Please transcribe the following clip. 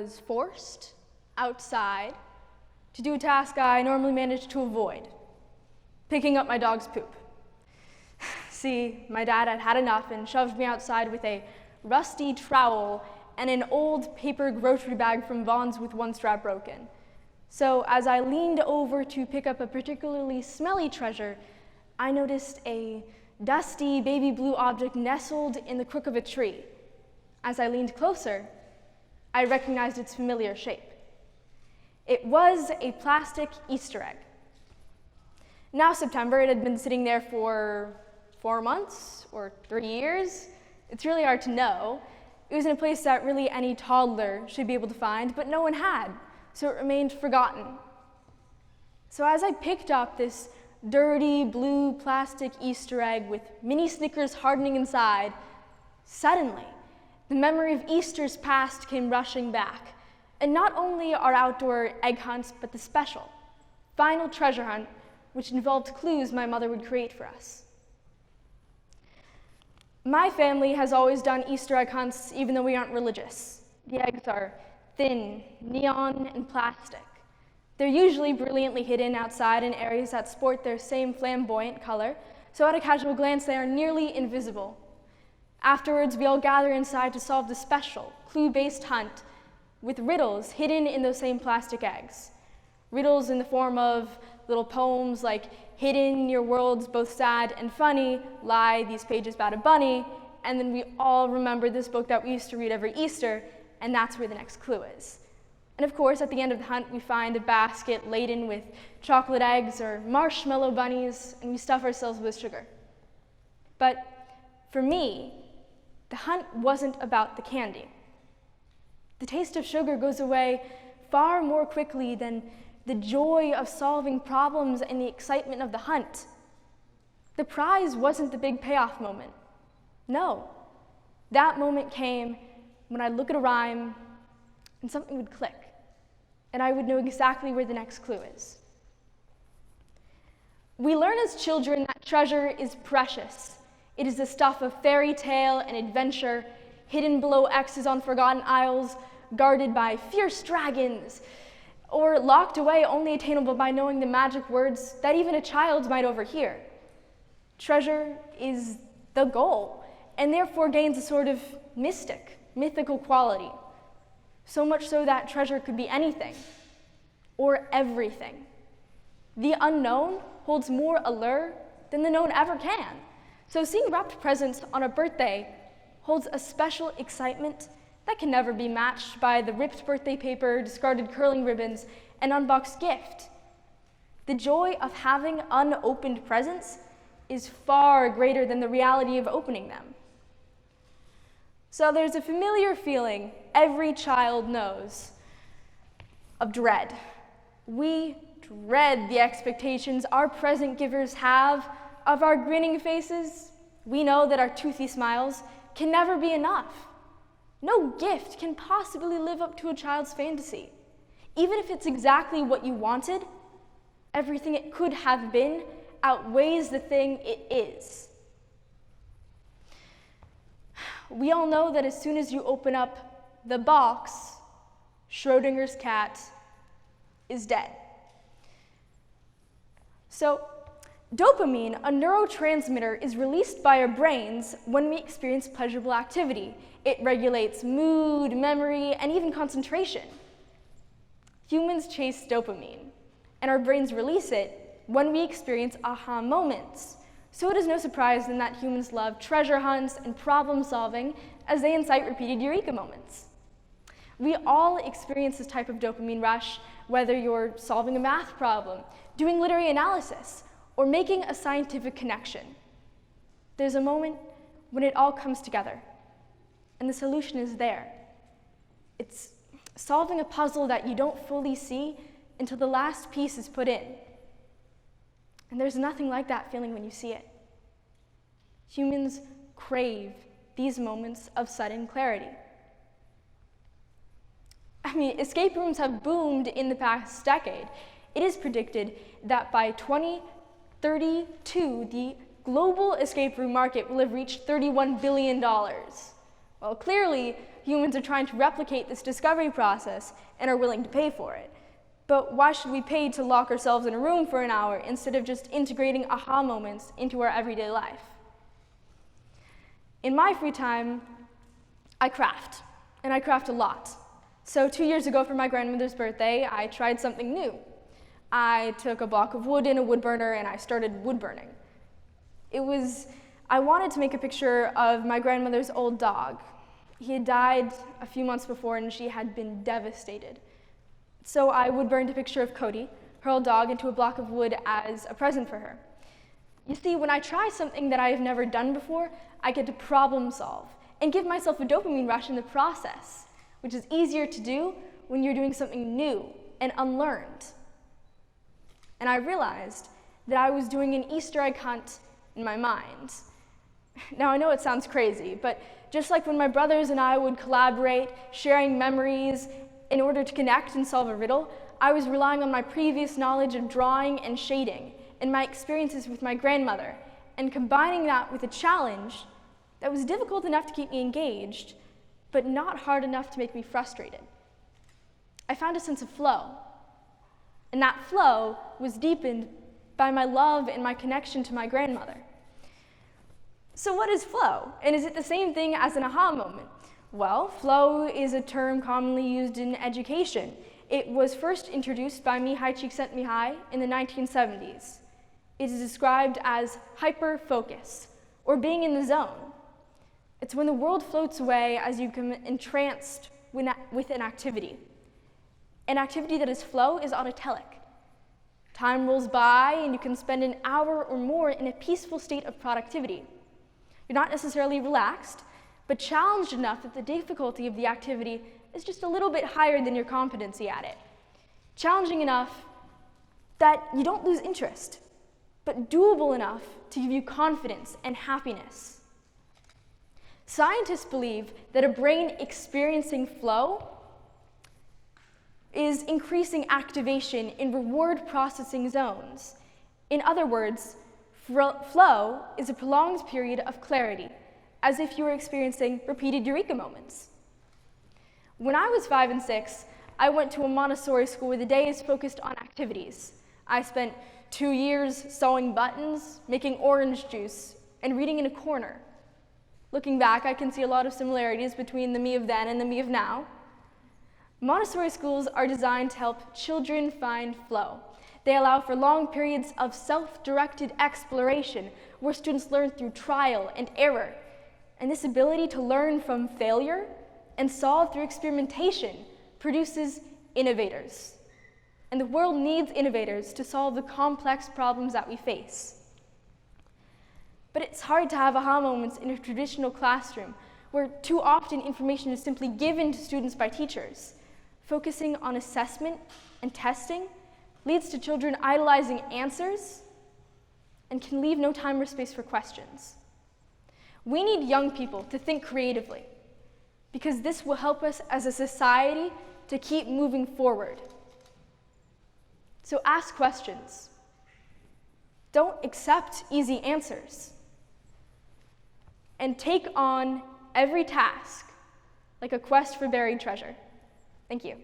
was forced outside to do a task I normally manage to avoid, picking up my dog's poop. See, my dad had had enough and shoved me outside with a rusty trowel and an old paper grocery bag from Vaughn's with one strap broken. So as I leaned over to pick up a particularly smelly treasure, I noticed a dusty baby blue object nestled in the crook of a tree. As I leaned closer, I recognized its familiar shape. It was a plastic Easter egg. Now September, it had been sitting there for 4 months or 3 years. It's really hard to know. It was in a place that really any toddler should be able to find, but no one had, so it remained forgotten. So as I picked up this dirty blue plastic Easter egg with mini Snickers hardening inside, suddenly, the memory of Easter's past came rushing back. And not only our outdoor egg hunts, but the special, final treasure hunt, which involved clues my mother would create for us. My family has always done Easter egg hunts even though we aren't religious. The eggs are thin, neon, and plastic. They're usually brilliantly hidden outside in areas that sport their same flamboyant color, so at a casual glance they are nearly invisible. Afterwards, we all gather inside to solve the special, clue-based hunt with riddles hidden in those same plastic eggs. Riddles in the form of little poems like, "Hidden your world's both sad and funny, lie these pages about a bunny," and then we all remember this book that we used to read every Easter, and that's where the next clue is. And of course, at the end of the hunt, we find a basket laden with chocolate eggs or marshmallow bunnies, and we stuff ourselves with sugar. But for me, the hunt wasn't about the candy. The taste of sugar goes away far more quickly than the joy of solving problems and the excitement of the hunt. The prize wasn't the big payoff moment. No, that moment came when I'd look at a rhyme and something would click, and I would know exactly where the next clue is. We learn as children that treasure is precious. It is the stuff of fairy tale and adventure, hidden below X's on forgotten isles, guarded by fierce dragons, or locked away only attainable by knowing the magic words that even a child might overhear. Treasure is the goal, and therefore gains a sort of mythical quality. So much so that treasure could be anything, or everything. The unknown holds more allure than the known ever can. So seeing wrapped presents on a birthday holds a special excitement that can never be matched by the ripped birthday paper, discarded curling ribbons, and unboxed gift. The joy of having unopened presents is far greater than the reality of opening them. So there's a familiar feeling every child knows of dread. We dread the expectations our present givers have of our grinning faces. We know that our toothy smiles can never be enough. No gift can possibly live up to a child's fantasy. Even if it's exactly what you wanted, everything it could have been outweighs the thing it is. We all know that as soon as you open up the box, Schrodinger's cat is dead. So, dopamine, a neurotransmitter, is released by our brains when we experience pleasurable activity. It regulates mood, memory, and even concentration. Humans chase dopamine, and our brains release it when we experience aha moments. So it is no surprise then that humans love treasure hunts and problem solving as they incite repeated eureka moments. We all experience this type of dopamine rush, whether you're solving a math problem, doing literary analysis, or making a scientific connection. There's a moment when it all comes together, and the solution is there. It's solving a puzzle that you don't fully see until the last piece is put in. And there's nothing like that feeling when you see it. Humans crave these moments of sudden clarity. I mean, escape rooms have boomed in the past decade. It is predicted that by 2032, the global escape room market will have reached $31 billion. Well, Well, clearly, humans are trying to replicate this discovery process and are willing to pay for it. But why should we pay to lock ourselves in a room for an hour instead of just integrating aha moments into our everyday life? In my free time, I craft, and I craft a lot. So 2 years ago for my grandmother's birthday, I tried something new. I took a block of wood in a wood burner and I started wood burning. I wanted to make a picture of my grandmother's old dog. He had died a few months before and she had been devastated. So I wood burned a picture of Cody, her old dog, into a block of wood as a present for her. You see, when I try something that I have never done before, I get to problem solve and give myself a dopamine rush in the process, which is easier to do when you're doing something new and unlearned. And I realized that I was doing an Easter egg hunt in my mind. Now, I know it sounds crazy, but just like when my brothers and I would collaborate, sharing memories in order to connect and solve a riddle, I was relying on my previous knowledge of drawing and shading and my experiences with my grandmother, and combining that with a challenge that was difficult enough to keep me engaged, but not hard enough to make me frustrated. I found a sense of flow, and that flow was deepened by my love and my connection to my grandmother. So what is flow? And is it the same thing as an aha moment? Well, flow is a term commonly used in education. It was first introduced by Mihai Csikszentmihalyi in the 1970s. It is described as hyper-focus, or being in the zone. It's when the world floats away as you become entranced with an activity. An activity that is flow is autotelic. Time rolls by and you can spend an hour or more in a peaceful state of productivity. You're not necessarily relaxed, but challenged enough that the difficulty of the activity is just a little bit higher than your competency at it. Challenging enough that you don't lose interest, but doable enough to give you confidence and happiness. Scientists believe that a brain experiencing flow is increasing activation in reward processing zones. In other words, flow is a prolonged period of clarity, as if you were experiencing repeated eureka moments. When I was 5 and 6, I went to a Montessori school where the day is focused on activities. I spent 2 years sewing buttons, making orange juice, and reading in a corner. Looking back, I can see a lot of similarities between the me of then and the me of now. Montessori schools are designed to help children find flow. They allow for long periods of self-directed exploration where students learn through trial and error. And this ability to learn from failure and solve through experimentation produces innovators. And the world needs innovators to solve the complex problems that we face. But it's hard to have aha moments in a traditional classroom where too often information is simply given to students by teachers. Focusing on assessment and testing leads to children idolizing answers and can leave no time or space for questions. We need young people to think creatively because this will help us as a society to keep moving forward. So ask questions. Don't accept easy answers. And take on every task like a quest for buried treasure. Thank you.